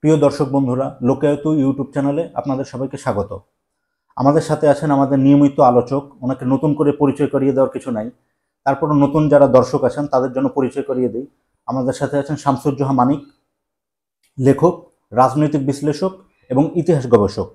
প্রিয় দর্শক বন্ধুরা, লোকায়ত ইউটিউব চ্যানেলে আপনাদের সবাইকে স্বাগত। আমাদের সাথে আছেন আমাদের নিয়মিত আলোচক। ওনাকে নতুন করে পরিচয় করিয়ে দেওয়ার কিছু নাই, তারপরও নতুন যারা দর্শক আছেন তাদের জন্য পরিচয় করিয়ে দিই। আমাদের সাথে আছেন শামসুজ্জোহা মানিক, লেখক, রাজনৈতিক বিশ্লেষক এবং ইতিহাস গবেষক।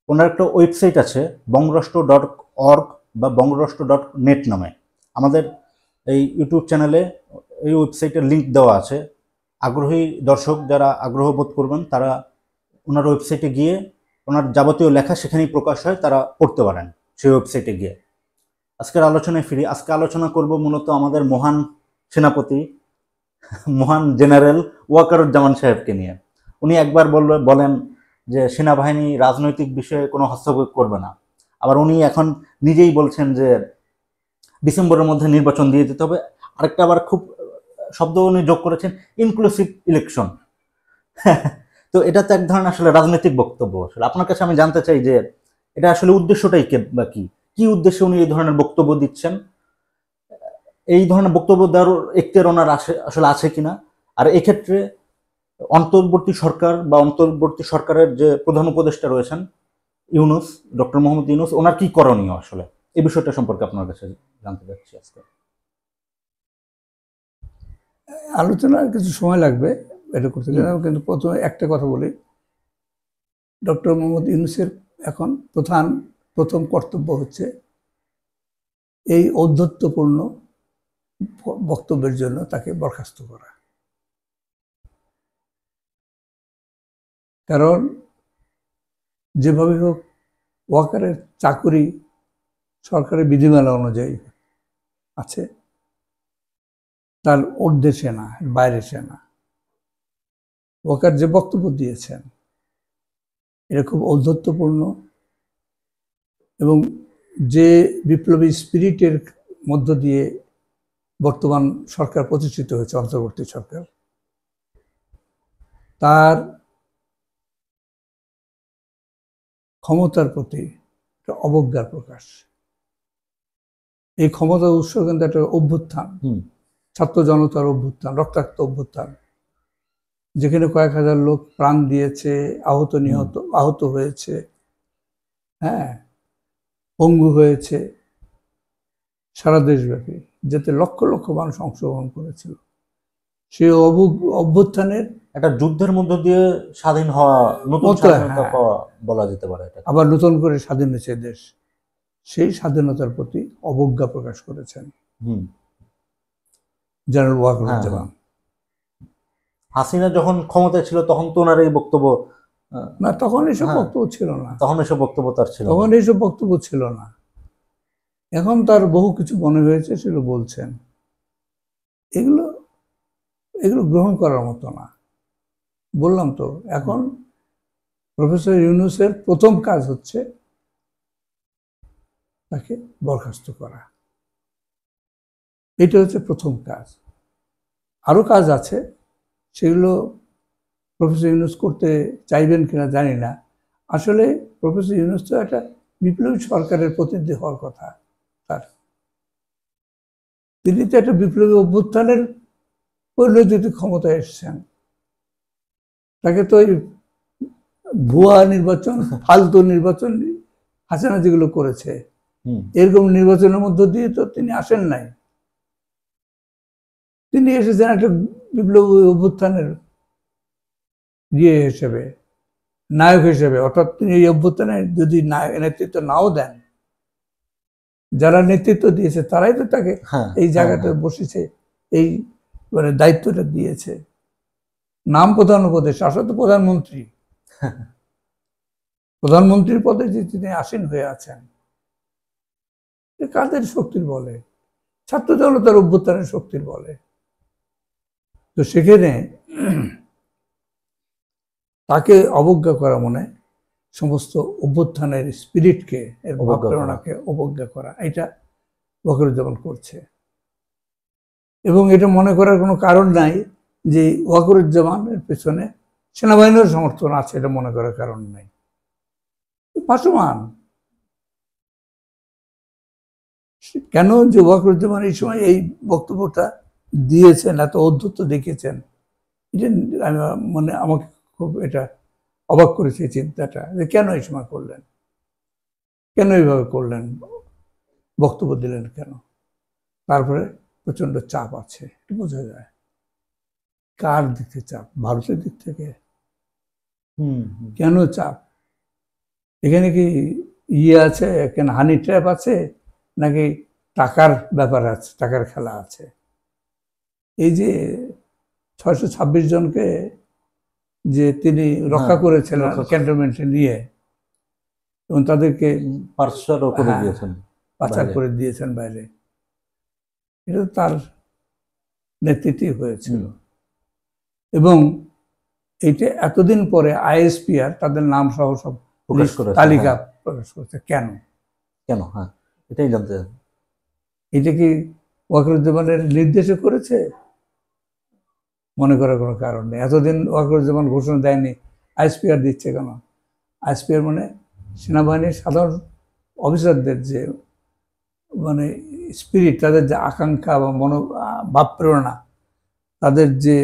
ওনার একটা ওয়েবসাইট আছে বঙ্গরাষ্ট্র.org বা বঙ্গরাষ্ট্র.net নামে। আমাদের এই ইউটিউব চ্যানেলে এই ওয়েবসাইটের লিঙ্ক দেওয়া আছে। আগ্রহী দর্শক যারা আগ্রহ বোধ করবেন তারা ওনার ওয়েবসাইটে গিয়ে ওনার যাবতীয় লেখা সেখানেই প্রকাশ হয়, তারা পড়তে পারেন সেই ওয়েবসাইটে গিয়ে। আজকের আলোচনায় ফিরি। আজকে আলোচনা করব মূলত আমাদের মহান সেনাপতি, মহান জেনারেল ওয়াকারুজ্জামান সাহেবকে নিয়ে। উনি একবার বলেন যে সেনাবাহিনী রাজনৈতিক বিষয়ে কোনো হস্তক্ষেপ করবে না, আবার উনি এখন নিজেই বলছেন যে ডিসেম্বরের মধ্যে নির্বাচন দিয়ে দিতে হবে। আরেকটা আবার খুব শব্দ উনি যোগ করেছেন, ইনক্লুসিভ ইলেকশন। তো এটা তো এক ধরনের আসলে রাজনৈতিক বক্তব্য। আসলে আপনার কাছে আমি জানতে চাই যে এটা আসলে উদ্দেশ্যটাই বা কি উদ্দেশ্যে উনি এই ধরনের বক্তব্য দিচ্ছেন, এই ধরনের বক্তব্য দেওয়ার এখতিয়ার ওনার আসলে আছে কিনা, আর এক্ষেত্রে অন্তর্বর্তী সরকার বা অন্তর্বর্তী সরকারের যে প্রধান উপদেষ্টা রয়েছেন ইউনূস, ডক্টর মোহাম্মদ ইউনূস, ওনার কি করণীয় আসলে, এই বিষয়টা সম্পর্কে আপনার কাছে জানতে চাচ্ছি আজকে। আলোচনার কিছু সময় লাগবে এটা করতে গেলে, কিন্তু প্রথমে একটা কথা বলি। ডক্টর মোহাম্মদ ইউনূসের এখন প্রথম কর্তব্য হচ্ছে এই ঔদ্ধত্যপূর্ণ বক্তব্যের জন্য তাকে বরখাস্ত করা। কারণ যেভাবে হোক ওয়াকারের চাকুরি সরকারের বিধিমালা অনুযায়ী আছে, তার ঊর্ধ্বে সেনা, বাইরে সেনা। ওয়াকার যে বক্তব্য দিয়েছেন এটা খুব ঔদ্ধত্যপূর্ণ এবং যে বিপ্লবী স্পিরিটের মধ্য দিয়ে বর্তমান সরকার প্রতিষ্ঠিত হয়েছে, অন্তর্বর্তী সরকার, তার ক্ষমতার প্রতি একটা অবজ্ঞার প্রকাশ। এই ক্ষমতার উৎস কিন্তু একটা অভ্যুত্থান, ছাত্র জনতার অভ্যুত্থান, রক্তাক্ত অভ্যুত্থান, যেখানে কয়েক হাজার লোক প্রাণ দিয়েছে, আহত হয়েছে, হ্যাঁ, পঙ্গু হয়েছে সারা দেশব্যাপী, যাতে লক্ষ লক্ষ মানুষ অংশগ্রহণ করেছিল। সেই অভ্যুত্থানের একটা যুদ্ধের মধ্য দিয়ে স্বাধীন হওয়া, নতুন স্বাধীনতা পাওয়া বলা যেতে পারে। আবার নতুন করে স্বাধীন হয়েছে দেশ, সেই স্বাধীনতার প্রতি অবজ্ঞা প্রকাশ করেছেন জেনারেল ওয়াকারুজ্জামান। হাসিনা যখন ক্ষমতায় ছিল তখন তো ওনার এই বক্তব্য না, তখন এসব বক্তব্য ছিল না, তখন এসব বক্তব্য তার ছিল, তখন এইসব বক্তব্য ছিল না। এখন তার বহু কিছু মনে হয়েছে, সেগুলো বলছেন। এগুলো গ্রহণ করার মতো না। বললাম তো, এখন প্রফেসর ইউনূসের প্রথম কাজ হচ্ছে তাকে বরখাস্ত করা। এটা হচ্ছে প্রথম কাজ। আরো কাজ আছে, সেগুলো প্রফেসর ইউনূস করতে চাইবেন কিনা জানি না। আসলে প্রফেসর ইউনূস তো একটা বিপ্লবী সরকারের প্রতিনিধি হওয়ার কথা তার। তিনি তো একটা বিপ্লবী অভ্যুত্থানের পরিণতিতে ক্ষমতায় এসেছেন। তাকে তো ওই ভুয়া নির্বাচন, ফালতু নির্বাচন হাসিনা যেগুলো করেছে, এরকম নির্বাচনের মধ্য দিয়ে তো তিনি আসেন নাই। তিনি এসেছেন একটা বিপ্লবী অভ্যুত্থানের হিসেবে, নায়ক হিসেবে। অর্থাৎ তিনি এই অভ্যুত্থানে যদি নেতৃত্ব নাও দেন, যারা নেতৃত্ব দিয়েছে তারাই তো তাকে এই জায়গাটা বসেছে, এই মানে দায়িত্বটা দিয়েছে। নাম প্রধান উপদেশ, আসলে তো প্রধানমন্ত্রী, প্রধানমন্ত্রীর পদে যে তিনি আসীন হয়ে আছেন, কাদের শক্তির বলে? ছাত্র জনতার অভ্যুত্থানের শক্তির বলে। তো সেখানে তাকে অবজ্ঞা করা, মনে সমস্ত অভ্যুত্থানের স্পিরিটকে, এর ভাবপ্রেরণাকে অবজ্ঞা করা, এটা ওয়াকারুজ্জামান করছে। এবং এটা মনে করার কোনো কারণ নাই যে ওয়াকারুজ্জামানের পেছনে সেনাবাহিনীর সমর্থন আছে, এটা মনে করার কারণ নাই। ভাসমান কেন যে ওয়াকারুজ্জামান এই সময় এই বক্তব্যটা দিয়েছেন, এত অদ্ভুত দেখিয়েছেন, এটা আমাকে খুব এটা অবাক করেছে এই চিন্তাটা, যে কেন এই সময় করলেন, কেন এইভাবে করলেন, বক্তব্য দিলেন কেন। তারপরে প্রচন্ড চাপ আছে, এটা বোঝা যায়। কার দিক থেকে চাপ? ভারতের দিক থেকে। কেন চাপ? এখানে কি আছে, কেন হানি ট্র্যাপ আছে, নাকি টাকার ব্যাপার আছে, টাকার খেলা আছে? এই যে 626 জনকে যে তিনি রক্ষা করেছিলেন ক্যান্টনমেন্টে নিয়ে, এবং তাদেরকে পাচার করে দিয়েছেন বাইরে, এটা তার নেতৃত্বে হয়েছিল। এবং এইটা এতদিন পরে আইএসপিআর তাদের নাম সহ সব তালিকা প্রকাশ করেছে। কেন? হ্যাঁ, এটাই জানতে। এটা কি ওয়াকারুজ্জামানের নির্দেশে করেছে? মনে করার কোনো কারণ নেই। এতদিন ওয়াকারুজ্জামান ঘোষণা দেয়নি, আইএসপিআর দিচ্ছে কেন? আইএসপিআর মানে সেনাবাহিনীর সাধারণ অফিসারদের যে মানে স্পিরিট, তাদের যে আকাঙ্ক্ষা বা ভাব প্রেরণা, তাদের যে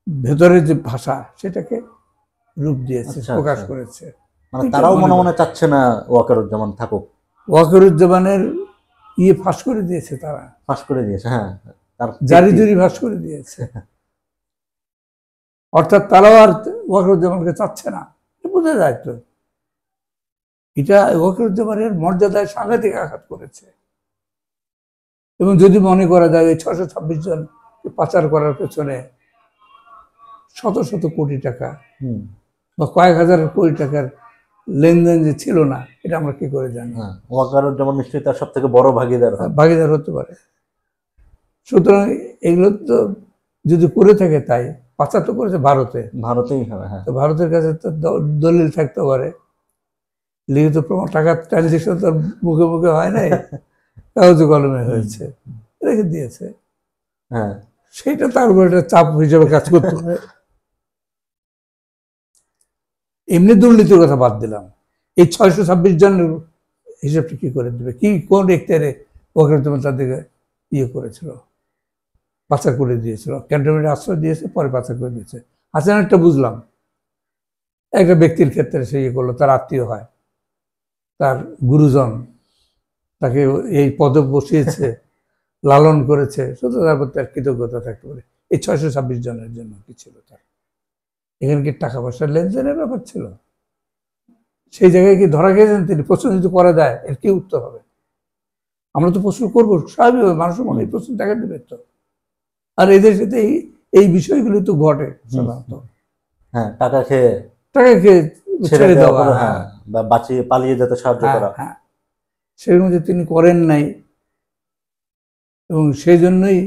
ভেতরের যে ভাষা, সেটাকে রূপ দিয়েছে, প্রকাশ করেছে। মানে তারাও মনে মনে চাচ্ছে না ওয়াকারুজ্জামান থাকুক। ওয়াকারুজ্জামানের ফাঁস করে দিয়েছে, তারা ফাঁস করে দিয়েছে। হ্যাঁ, জারি জুরি ফাঁস করে দিয়েছে। অর্থাৎ তারাও আর ওয়াকারুজ্জামানকে চাচ্ছে না, বোঝা যায় তো। এটা ওয়াকারুজ্জামানের মর্যাদায় সাংঘাতিক আঘাত করেছে। এবং যদি মনে করা যায় এই 626 জন পাচার করার পেছনে শত শত কোটি টাকা বা কয়েক হাজার কোটি টাকার লেনদেন যে ছিল না, এটা আমরা কি করে জানি? ওয়াকারুজ্জামান নিশ্চয়ই তার সব থেকে বড় ভাগিদার হতে পারে। সুতরাং এগুলো তো যদি করে থাকে, তাই পাচার তো করেছে ভারতেই হবে। তো ভারতের কাছে তো দলিল থাকতে পারে, লিখিত প্রমাণ, টাকার ট্রানজেকশন তো মুখে মুখে হয় নাই, কাগজে কলমে হয়েছে, রেখে দিয়েছে। সেইটা তার উপর একটা চাপ হিসেবে কাজ করতে হবে। এমনি দুর্নীতির কথা বাদ দিলাম, এই 626 জনের হিসাবটা কি করে দেবে? কোন এখতিয়ারে ওয়াকারুজ্জামান তাদেরকে করেছিল, পাচার করে দিয়েছিল? ক্যান্টনমেন্টে আশ্রয় দিয়েছে, পরে পাচার করে দিয়েছে। হাসানারটা বুঝলাম, একটা ব্যক্তির ক্ষেত্রে সে করলো, তার আত্মীয় হয়, তার গুরুজন তাকে এই পদে বসিয়েছে, লালন করেছে, শুধু তার প্রতি তার কৃতজ্ঞতা থাকতে পারে। এই 626 জনের জন্য কি ছিল তার? এখানে কি টাকা পয়সার লেনদেনের ব্যাপার ছিল? সেই জায়গায় কি ধরা গেছেন তিনি? প্রশ্ন যদি করা যায়, এর কি উত্তর হবে? আমরা তো প্রশ্ন করবো, স্বাভাবিকভাবে মানুষের মনে এই প্রশ্ন দেখা দেবে তো। আর এদের সাথে এই বিষয়গুলি তো ঘটে সাধারণত। টাকা খেয়ে ছেড়ে দেওয়া, বা বাঁচিয়ে পালিয়ে যেতে সাহায্য করা, সেরকম যে তিনি করেন নাই। এবং সেই জন্যই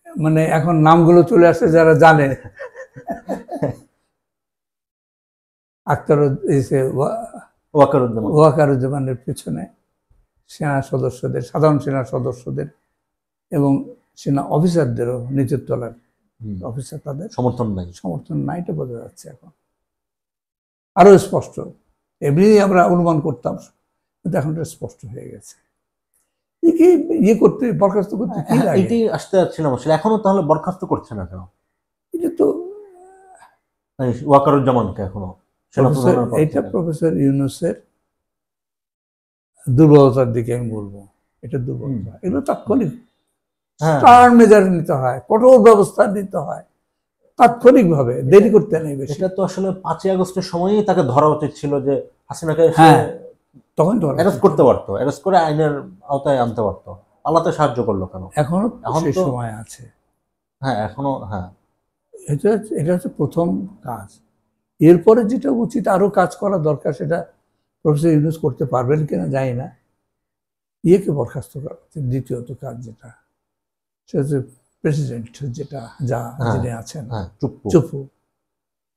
মানে এখন নামগুলো চলে আসছে যারা জানে। ওয়াকারুজ্জামানের পিছনে সেনা সদস্যদের, সাধারণ সেনা সদস্যদের এবং সেনা অফিসারদেরও, নিচের তলার অফিসার, তাদের সমর্থন নাই, এটা বোঝা যাচ্ছে এখন আরো স্পষ্ট। এমনি আমরা অনুমান করতাম, কিন্তু এখন স্পষ্ট হয়ে গেছে। করতে, বরখাস্ত করতে কি লাগে? এটি আসতে যাচ্ছিলাম আসলে, এখনো তাহলে বরখাস্ত করছে না কেন? এটা তো ওয়াকারুজ্জামানকে এখনো এটা প্রফেসর ইউনূসের দুর্বলতার দিকে আমি বলবো। এটা দুর্বলতা, এগুলো তাৎক্ষণিক মেজার নিতে হয়, কঠোর ব্যবস্থা নিতে হয় তাৎক্ষণিক ভাবে, দেরি করতে নেই বেশি। এটা তো আসলে 5ই আগস্টের সময়ই তাকে ধরা উচিত ছিল, যে হাসিনাকে তখন তো অ্যারেস্ট করতে পারতো, অ্যারেস্ট করে আইনের আওতায় আনতে পারতো। পালাতে সাহায্য করলো কেন? এখনো সেই সময় আছে। এখনো। এটা হচ্ছে প্রথম কাজ। এরপরে যেটা উচিত, আরো কাজ করা দরকার, সেটা প্রফেসর ইউনূস করতে পারবেন কিনা জানি না। বরখাস্ত করা দ্বিতীয়ত কাজ, যেটা সেটা হচ্ছে প্রেসিডেন্ট, যেটা যিনি আছেন চুপ্পু,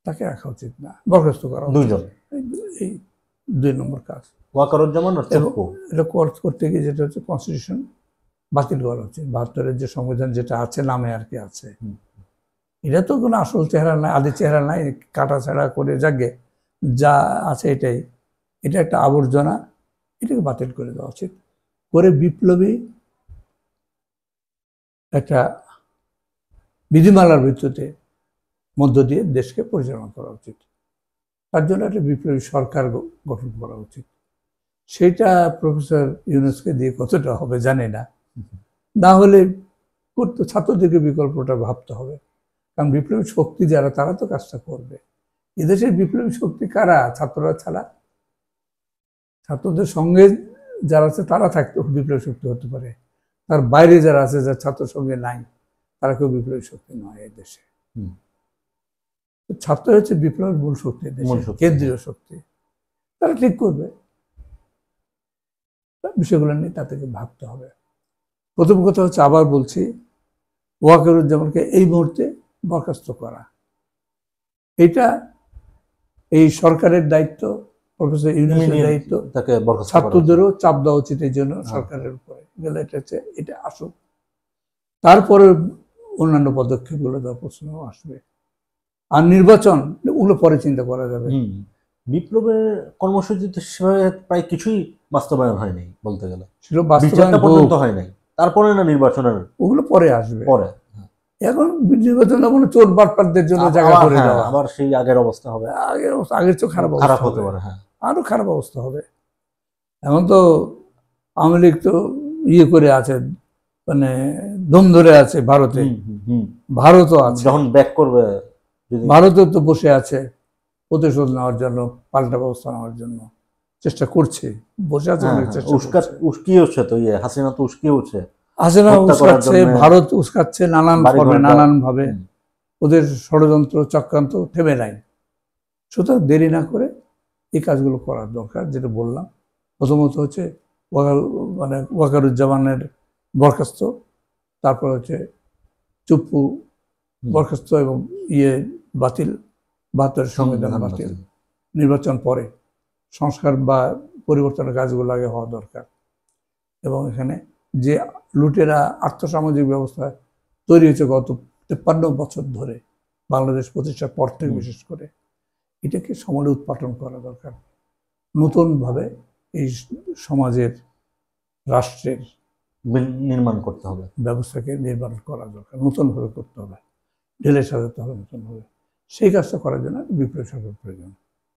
তাকে রাখা উচিত না, বরখাস্ত করা। এই 2 নম্বর কাজ ওয়াকারুজ্জামান আর চুপ্পু। এটা করতে গিয়ে যেটা হচ্ছে কনস্টিটিউশন বাতিল করা উচিত। 72-এর যে সংবিধান যেটা আছে, নামে আর কি আছে, এটা তো কোনো আসল চেহারা নাই, আদি চেহারা নাই, কাটা ছাড়া করে যাকে যা আছে এটাই। এটা একটা আবর্জনা, এটাকে বাতিল করে দেওয়া উচিত। করে বিপ্লবী একটা বিধিমালার ভিত্তিতে মধ্য দিয়ে দেশকে পরিচালনা করা উচিত। তার জন্য একটা বিপ্লবী সরকার গঠন করা উচিত। সেটা প্রফেসর ইউনূসকে দিয়ে কতটা হবে জানি না, না হলে করতে ছাত্রদেরকে বিকল্পটা ভাবতে হবে। কারণ বিপ্লবী শক্তি যারা, তারা তো কাজটা করবে। এদেশের বিপ্লবী শক্তি কারা? ছাত্ররা ছাড়া। ছাত্রদের সঙ্গে যারা আছে তারা থাকতে বিপ্লবী শক্তি হতে পারে, তার বাইরে যারা আছে, যারা ছাত্রের সঙ্গে নাই, তারা কেউ বিপ্লবী শক্তি নয় এই দেশে। ছাত্র হচ্ছে বিপ্লবের মূল শক্তি, কেন্দ্রীয় শক্তি। তারা ঠিক করবে বিষয়গুলো নিয়ে, তাদেরকে ভাবতে হবে। প্রথম কথা হচ্ছে, আবার বলছি, ওয়াকারুজ্জামানকে এই মুহূর্তে বরখাস্ত করা, এটা এই সরকারের দায়িত্ব, প্রফেসর ইউনূসের দায়িত্ব। ছাত্রদেরও চাপ দেওয়া উচিত এই জন্য সরকারের উপরে, এটা আসুক, তারপরে অন্যান্য পদক্ষেপগুলো দেওয়ার প্রশ্ন আসবে। আর নির্বাচন, ওগুলো পরে চিন্তা করা যাবে। বিপ্লবের কর্মসূচিতে সেভাবে প্রায় কিছুই বাস্তবায়ন হয়নি বলতে গেলে, বাস্তবায়ন পর্যন্ত হয় নাই। তারপরে না নির্বাচনের, ওগুলো পরে আসবে। পরে এখন নির্বাচন কোনো চোর বাটপারদের জন্য জায়গা করে দেওয়া, আবার সেই আগের অবস্থা হবে, আগের চেয়ে খারাপ হতে পারে। আরো খারাপ অবস্থা হবে। এখন তো আওয়ামী লীগ তো করে আছে, মানে দম ধরে আছে ভারতে। ভারতও আছে, যখন ব্যাক করবে, ভারতও তো বসে আছে প্রতিশোধ নেওয়ার জন্য, পাল্টা ব্যবস্থা নেওয়ার জন্য চেষ্টা করছে, বসে আছে। উস্কিয়েছে তো, হাসিনা তো উস্কিয়েছে, হাসিনা উস্কাচ্ছে, ভারত উস্কাচ্ছে নানান ফর্মে, নানান ভাবে। ওদের ষড়যন্ত্র চক্রান্ত থেমে নাই। সুতরাং দেরি না করে এই কাজগুলো করার দরকার। যেটা বললাম, প্রথমত হচ্ছে ওয়াকারুজ্জামানের বরখাস্ত, তারপর হচ্ছে চুপ্পু বরখাস্ত এবং বাতিল, ৭২ সংবিধান বাতিল, নির্বাচন পরে, সংস্কার বা পরিবর্তনের কাজগুলো আগে হওয়া দরকার। এবং এখানে যে লুটেরা আর্থসামাজিক ব্যবস্থা তৈরি হয়েছে গত ৫৩ বছর ধরে, বাংলাদেশ প্রতিষ্ঠার পর থেকে বিশেষ করে, এটাকে সমূলে উৎপাটন করা দরকার। নতুনভাবে এই সমাজের, রাষ্ট্রের নির্মাণ করতে হবে, ব্যবস্থাকে নির্মাণ করা দরকার, নতুনভাবে করতে হবে, ঢেলে সাজাতে হবে নতুনভাবে। সেই কাজটা করার জন্য বিপ্লবী সরকার প্রয়োজন।